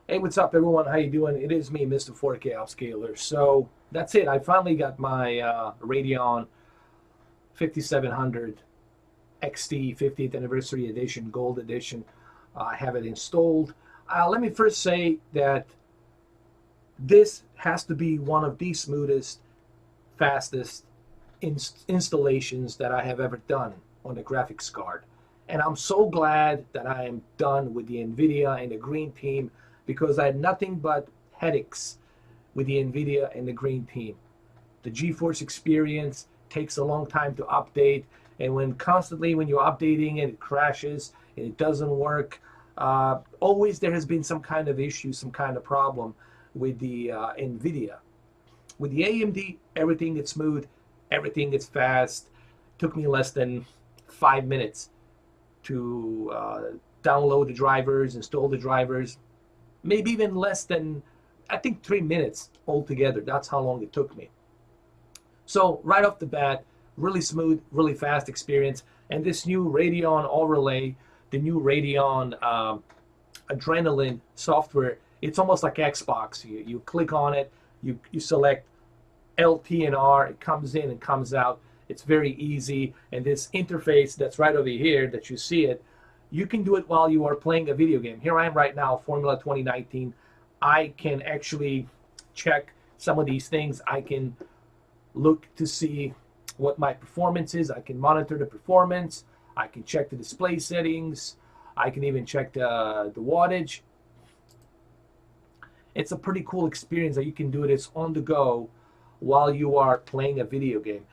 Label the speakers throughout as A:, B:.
A: Hey, what's up, everyone? How you doing? It is me, Mr. 4K Upscaler. So that's it. I finally got my Radeon 5700 XT 50th Anniversary Edition, Gold Edition. I have it installed. Let me first say that this has to be one of the smoothest, fastest installations that I have ever done on the graphics card. And I'm so glad that I am done with the NVIDIA and the Green Team because I had nothing but headaches with the NVIDIA and the Green Team. The GeForce experience takes a long time to update, and when you're updating it crashes and it doesn't work. Always there has been some kind of issue, some kind of problem with the NVIDIA. With the AMD, everything gets smooth, everything gets fast. Took me less than 5 minutes to download the drivers, install the drivers. Maybe even less than, I think, 3 minutes altogether. That's how long it took me. So right off the bat, really smooth, really fast experience. And this new Radeon overlay, the new Radeon Adrenaline software, it's almost like Xbox. You click on it, you select LT and R, it comes in and comes out. It's very easy. And this interface that's right over here that you see it, you can do it while you are playing a video game. Here I am right now, Formula 2019. I can actually check some of these things. I can look to see what my performance is. I can monitor the performance. I can check the display settings. I can even check the wattage. It's a pretty cool experience that you can do this on the go while you are playing a video game.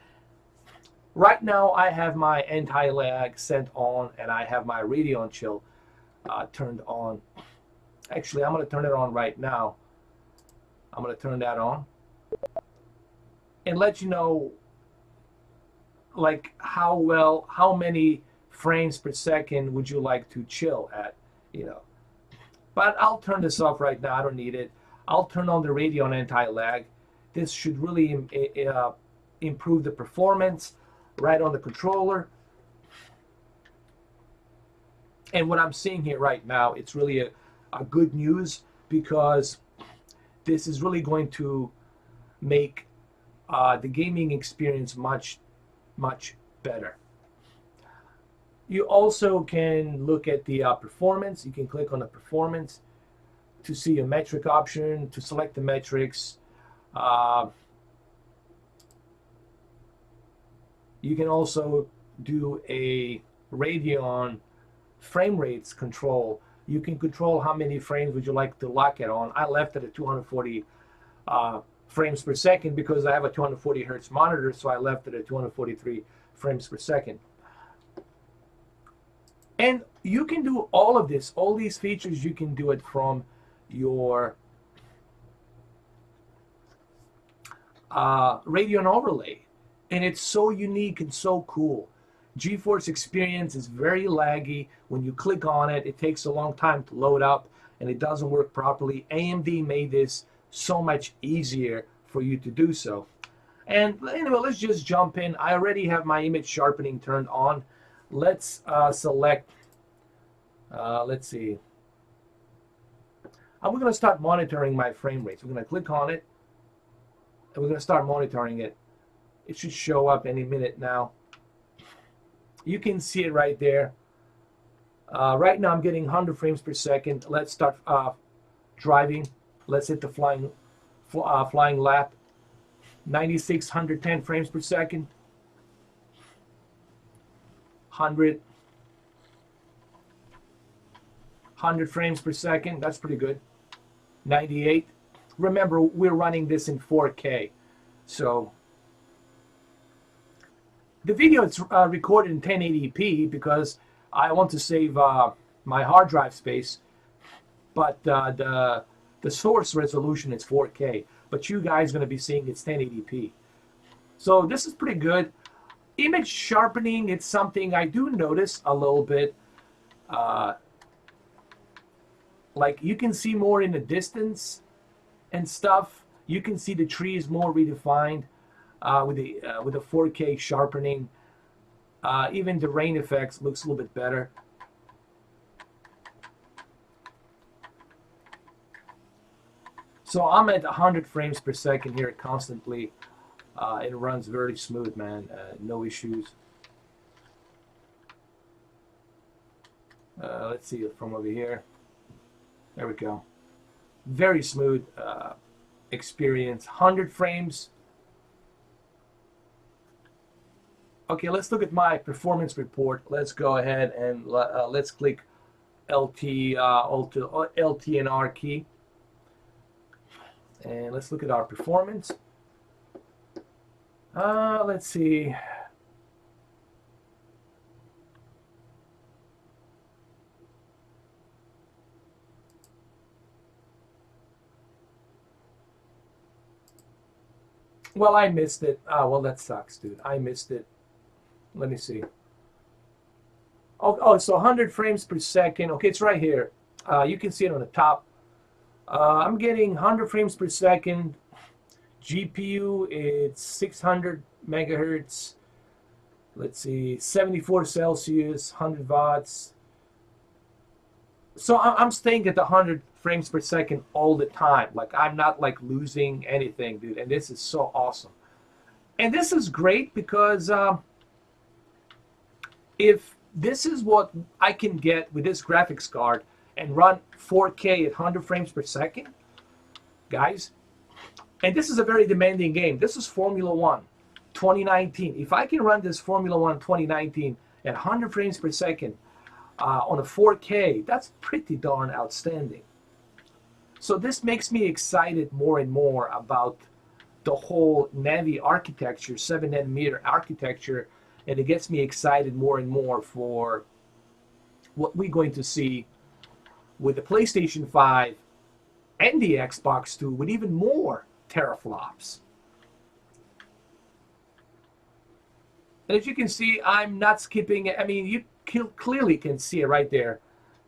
A: Right now, I have my anti-lag set on, and I have my Radeon Chill turned on. Actually, I'm going to turn it on right now. I'm going to turn that on and let you know, like, how many frames per second would you like to chill at, But I'll turn this off right now. I don't need it. I'll turn on the Radeon anti-lag. This should really improve the performance right on the controller. And what I'm seeing here right now, it's really a good news because this is really going to make the gaming experience much, much better. You also can look at the performance. You can click on the performance to see a metric option, to select the metrics. You can also do a Radeon frame rates control. You can control how many frames would you like to lock it on. I left it at 240 frames per second because I have a 240 hertz monitor, so I left it at 243 frames per second. And you can do all of this, all these features, you can do it from your Radeon overlay. And it's so unique and so cool. GeForce experience is very laggy. When you click on it, it takes a long time to load up and it doesn't work properly. AMD made this so much easier for you to do so. And anyway, let's just jump in. I already have my image sharpening turned on. Let's select, let's see. I'm going to start monitoring my frame rates. We're going to click on it and we're going to start monitoring it. It should show up any minute now. You can see it right there. Right now I'm getting 100 frames per second. Let's start driving. Let's hit the flying lap. 96, 110 frames per second. 100 frames per second. That's pretty good. 98. Remember, we're running this in 4K. So the video is recorded in 1080p because I want to save my hard drive space, but the source resolution is 4K. But you guys are going to be seeing it's 1080p. So this is pretty good. Image sharpening, it's something I do notice a little bit. Like you can see more in the distance and stuff. You can see the trees more redefined. With the 4K sharpening. Even the rain effects looks a little bit better. So I'm at 100 frames per second here constantly. It runs very smooth, man. No issues. Let's see it from over here. There we go. Very smooth experience. 100 frames. Okay, let's look at my performance report. Let's go ahead and let's click LT and R key. And let's look at our performance. Let's see. Well, I missed it. Well, that sucks, dude. I missed it. Let me see. Oh, so 100 frames per second. Okay, it's right here. You can see it on the top. I'm getting 100 frames per second. GPU, it's 600 megahertz. Let's see, 74 Celsius, 100 watts. So I'm staying at 100 frames per second all the time. Like, I'm not like losing anything, dude. And this is so awesome. And this is great because if this is what I can get with this graphics card and run 4K at 100 frames per second, guys, and this is a very demanding game. This is Formula 1 2019. If I can run this Formula 1 2019 at 100 frames per second on a 4K, that's pretty darn outstanding. So this makes me excited more and more about the whole Navi architecture, 7nm architecture, and it gets me excited more and more for what we're going to see with the PlayStation 5 and the Xbox 2 with even more teraflops. And as you can see, I'm not skipping it. I mean, you clearly can see it right there.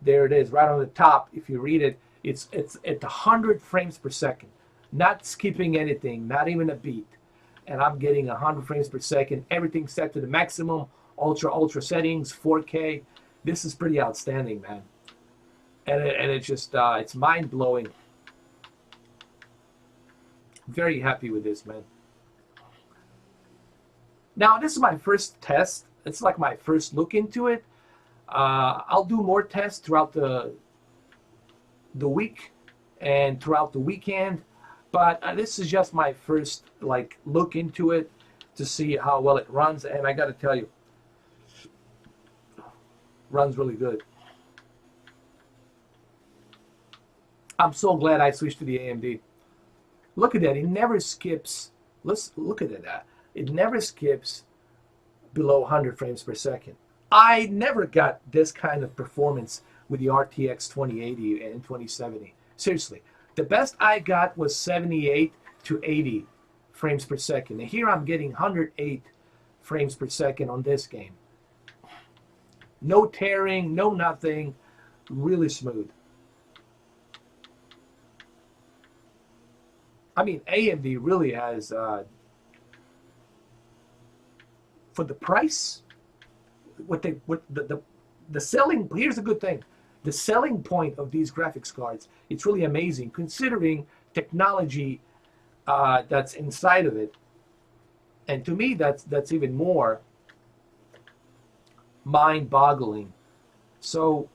A: There it is, right on the top. If you read it, it's at 100 frames per second. Not skipping anything, not even a beat. And I'm getting 100 frames per second. Everything set to the maximum, ultra settings, 4K. This is pretty outstanding, man. And it's just, it's mind-blowing. Very happy with this, man. Now, this is my first test. It's like my first look into it. I'll do more tests throughout the week and throughout the weekend. But this is just my first like look into it to see how well it runs. And I got to tell you, runs really good. I'm so glad I switched to the AMD. Look at that. It never skips. Let's look at that. It never skips below 100 frames per second. I never got this kind of performance with the RTX 2080 and 2070. Seriously. The best I got was 78 to 80 frames per second. And here I'm getting 108 frames per second on this game. No tearing, no nothing. Really smooth. I mean, AMD really has, for the price, the selling, here's a good thing. The selling point of these graphics cards, it's really amazing considering technology that's inside of it. And to me, that's even more mind-boggling. So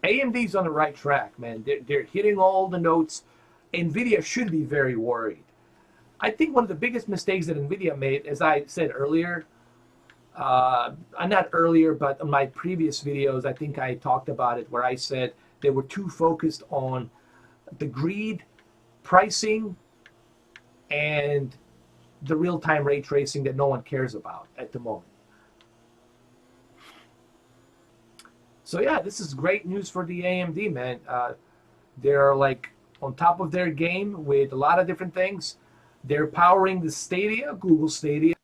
A: AMD's on the right track, man. They're hitting all the notes. NVIDIA should be very worried. I think one of the biggest mistakes that NVIDIA made, as I said earlier, not earlier, but on my previous videos, I think I talked about it, where I said they were too focused on the greed, pricing, and the real-time ray tracing that no one cares about at the moment. So yeah, this is great news for the AMD, man. They're like on top of their game with a lot of different things. They're powering the Stadia, Google Stadia,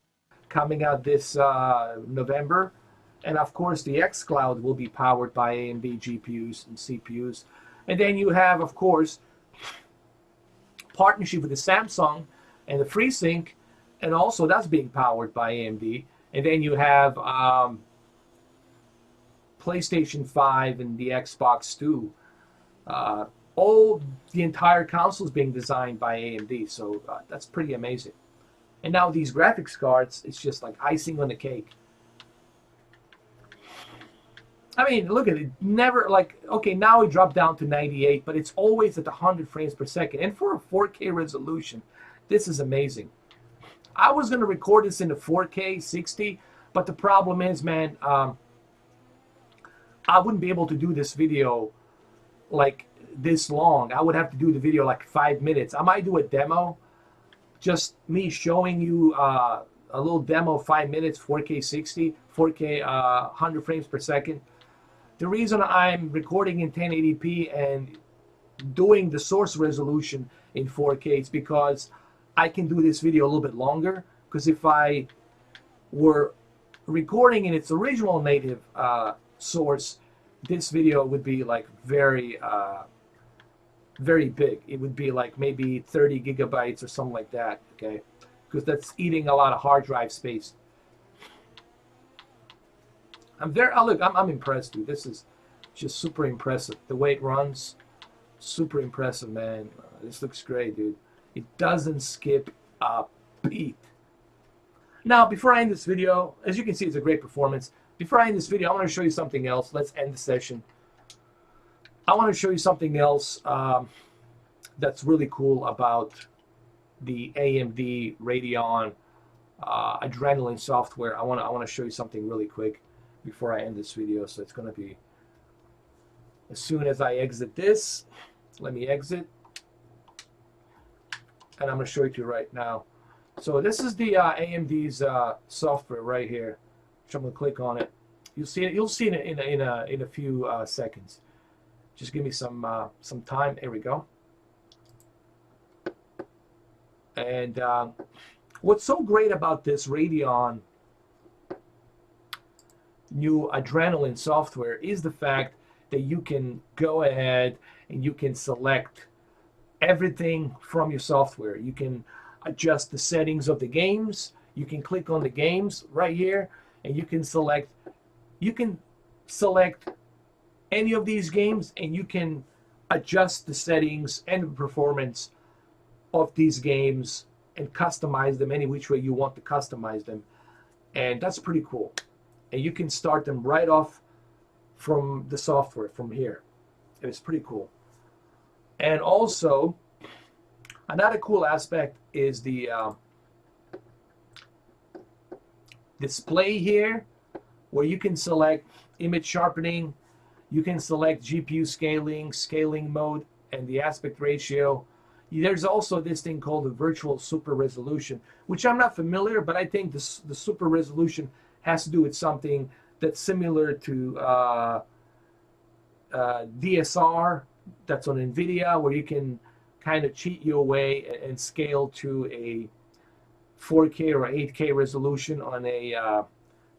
A: coming out this November. And of course, the xCloud will be powered by AMD GPUs and CPUs. And then you have, of course, partnership with the Samsung and the FreeSync, and also that's being powered by AMD. And then you have PlayStation 5 and the Xbox 2 all the entire console is being designed by AMD. So that's pretty amazing. And now these graphics cards, it's just like icing on the cake. I mean, look at it. Never like, okay, now it dropped down to 98, but it's always at 100 frames per second. And for a 4K resolution, this is amazing. I was going to record this in the 4K 60, but the problem is, man, I wouldn't be able to do this video like this long. I would have to do the video like 5 minutes. I might do a demo, just me showing you a little demo, 5 minutes, 4K 60, 4K 100 frames per second. The reason I'm recording in 1080p and doing the source resolution in 4K is because I can do this video a little bit longer. Because if I were recording in its original native source, this video would be like very big. It would be like maybe 30 gigabytes or something like that, okay? Because that's eating a lot of hard drive space. I'm impressed, dude. This is just super impressive. The way it runs, super impressive, man. This looks great, dude. It doesn't skip a beat. Now, before I end this video, as you can see, it's a great performance. Before I end this video, I want to show you something else. Let's end the session. I want to show you something else that's really cool about the AMD Radeon Adrenalin software. I want to show you something really quick before I end this video. So it's going to be as soon as I exit this. Let me exit, and I'm going to show it to you right now. So this is the AMD's software right here. So I'm going to click on it. You'll see it. You'll see it in a few seconds. Just give me some time. There we go. And what's so great about this Radeon new Adrenalin software is the fact that you can go ahead and you can select everything from your software. You can adjust the settings of the games. You can click on the games right here, and you can select any of these games, and you can adjust the settings and the performance of these games and customize them any which way you want to customize them. And that's pretty cool. And you can start them right off from the software from here. And it's pretty cool. And also, another cool aspect is the display here, where you can select image sharpening, you can select GPU scaling mode, and the aspect ratio. There's also this thing called the virtual super resolution, which I'm not familiar, but I think the super resolution has to do with something that's similar to DSR that's on NVIDIA, where you can kind of cheat your way and scale to a 4K or 8K resolution on a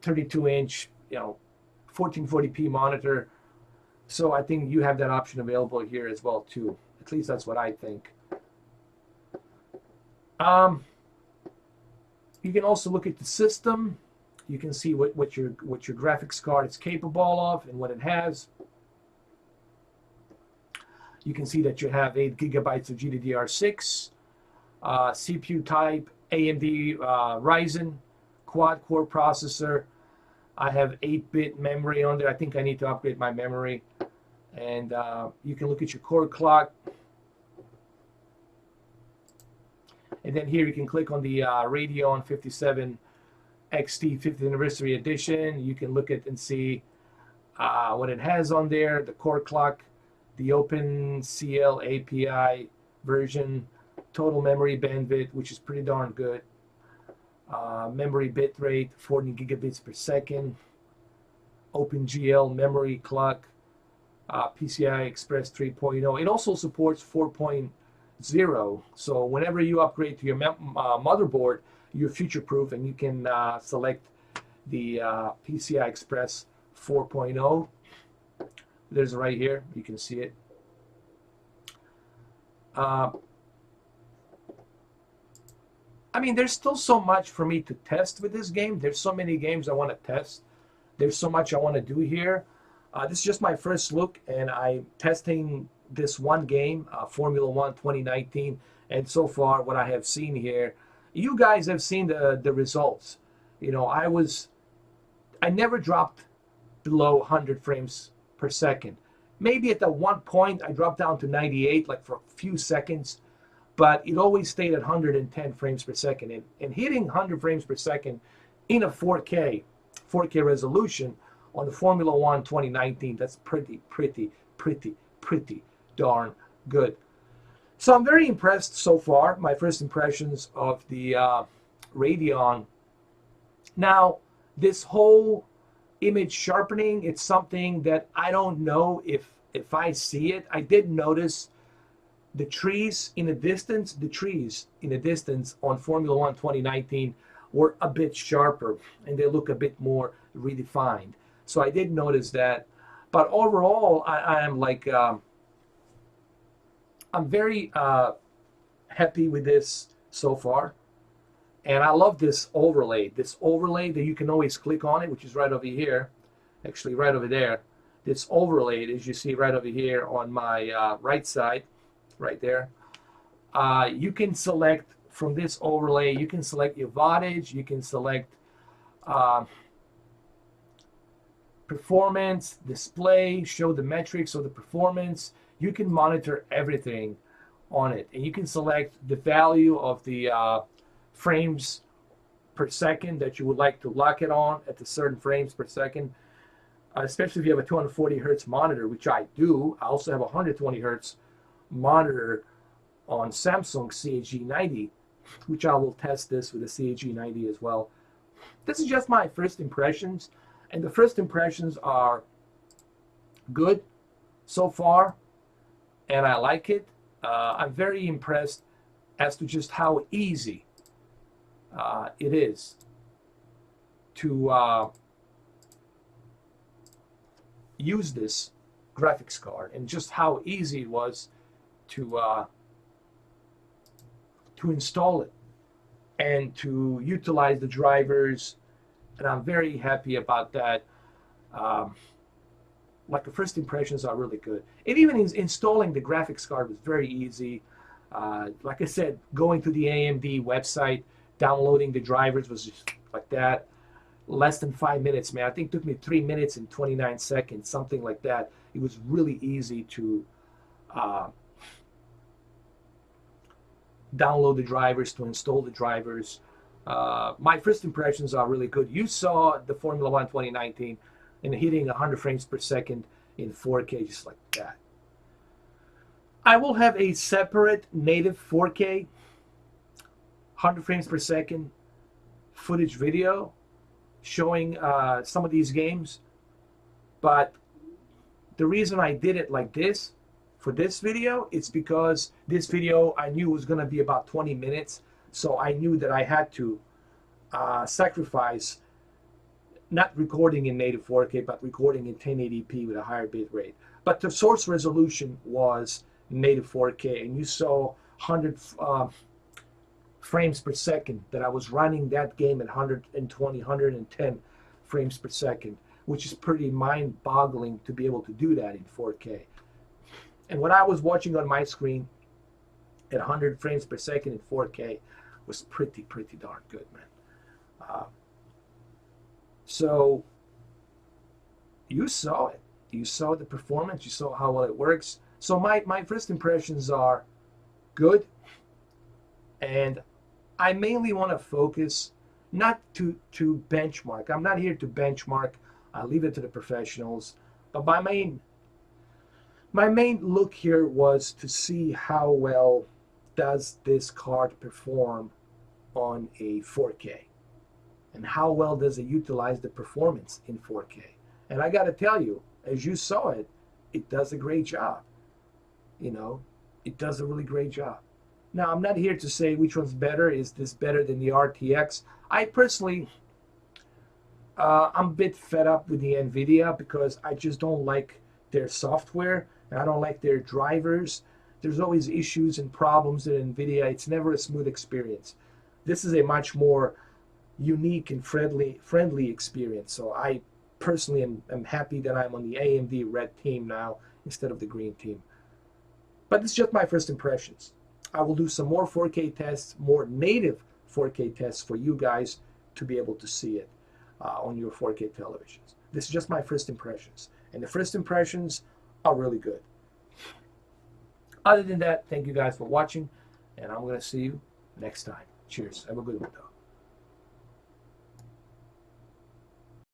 A: 32-inch, 1440p monitor. So I think you have that option available here as well too. At least that's what I think. You can also look at the system. You can see what your graphics card is capable of and what it has. You can see that you have 8 gigabytes of GDDR6, CPU type, AMD Ryzen, quad-core processor. I have 8-bit memory on there. I think I need to upgrade my memory. And you can look at your core clock. And then here you can click on the Radeon 57 XT 50th Anniversary Edition. You can look at and see what it has on there, the core clock, the OpenCL API version, total memory bandwidth, which is pretty darn good. Memory bit rate, 40 gigabits per second. OpenGL memory clock, PCI Express 3.0. It also supports 4.0. So whenever you upgrade to your motherboard, you're future-proof, and you can select the PCI Express 4.0. There's right here. You can see it. I mean, there's still so much for me to test with this game. There's so many games I want to test. There's so much I want to do here. This is just my first look, and I'm testing this one game, Formula One 2019, and so far what I have seen here, you guys have seen the results. You know, I never dropped below 100 frames per second. Maybe at the one point I dropped down to 98, like for a few seconds, but it always stayed at 110 frames per second. And hitting 100 frames per second in a 4K resolution on the Formula One 2019, that's pretty darn good. So I'm very impressed so far. My first impressions of the Radeon. Now, this whole image sharpening, it's something that I don't know if I see it. I did notice the trees in the distance on Formula One 2019 were a bit sharper and they look a bit more redefined. So I did notice that. But overall, I am like, I'm very happy with this so far. And I love this overlay that you can always click on it, which is right over here, actually right over there. This overlay, as you see right over here on my right side, right there. You can select from this overlay, you can select your wattage, you can select performance, display, show the metrics of the performance. You can monitor everything on it. And you can select the value of the frames per second that you would like to lock it on at the certain frames per second, especially if you have a 240 hertz monitor, which I do. I also have a 120 hertz monitor on Samsung CHG90, which I will test this with the CHG90 as well. This is just my first impressions, and the first impressions are good so far, and I like it. I'm very impressed as to just how easy it is to use this graphics card, and just how easy it was to install it and to utilize the drivers, and I'm very happy about that. Like the first impressions are really good, and even installing the graphics card was very easy. Like I said, going to the AMD website, downloading the drivers was just like that. Less than 5 minutes, man. I think it took me 3 minutes and 29 seconds, something like that. It was really easy to download the drivers, to install the drivers. My first impressions are really good. You saw the Formula One 2019 and hitting 100 frames per second in 4K, just like that. I will have a separate native 4K 100 frames per second footage video showing some of these games, but the reason I did it like this for this video, it's because this video I knew was going to be about 20 minutes, so I knew that I had to sacrifice not recording in native 4K, but recording in 1080p with a higher bit rate. But the source resolution was native 4K, and you saw 100 frames per second that I was running that game at 120, 110 frames per second, which is pretty mind-boggling to be able to do that in 4K. And what I was watching on my screen at 100 frames per second in 4K was pretty darn good, man. So you saw it. You saw the performance. You saw how well it works. So my first impressions are good. And I mainly want to focus not to benchmark. I'm not here to benchmark. I leave it to the professionals. But my main look here was to see how well does this card perform on a 4K, and how well does it utilize the performance in 4K. And I got to tell you, as you saw it, it does a great job. You know, it does a really great job. Now, I'm not here to say which one's better. Is this better than the RTX? I personally, I'm a bit fed up with the NVIDIA because I just don't like their software, and I don't like their drivers. There's always issues and problems in NVIDIA. It's never a smooth experience. This is a much more unique and friendly experience. So I personally am happy that I'm on the AMD red team now instead of the green team. But it's just my first impressions. I will do some more 4K tests, more native 4K tests for you guys to be able to see it on your 4K televisions. This is just my first impressions. And the first impressions are really good. Other than that, thank you guys for watching. And I'm going to see you next time. Cheers. Have a good one, though.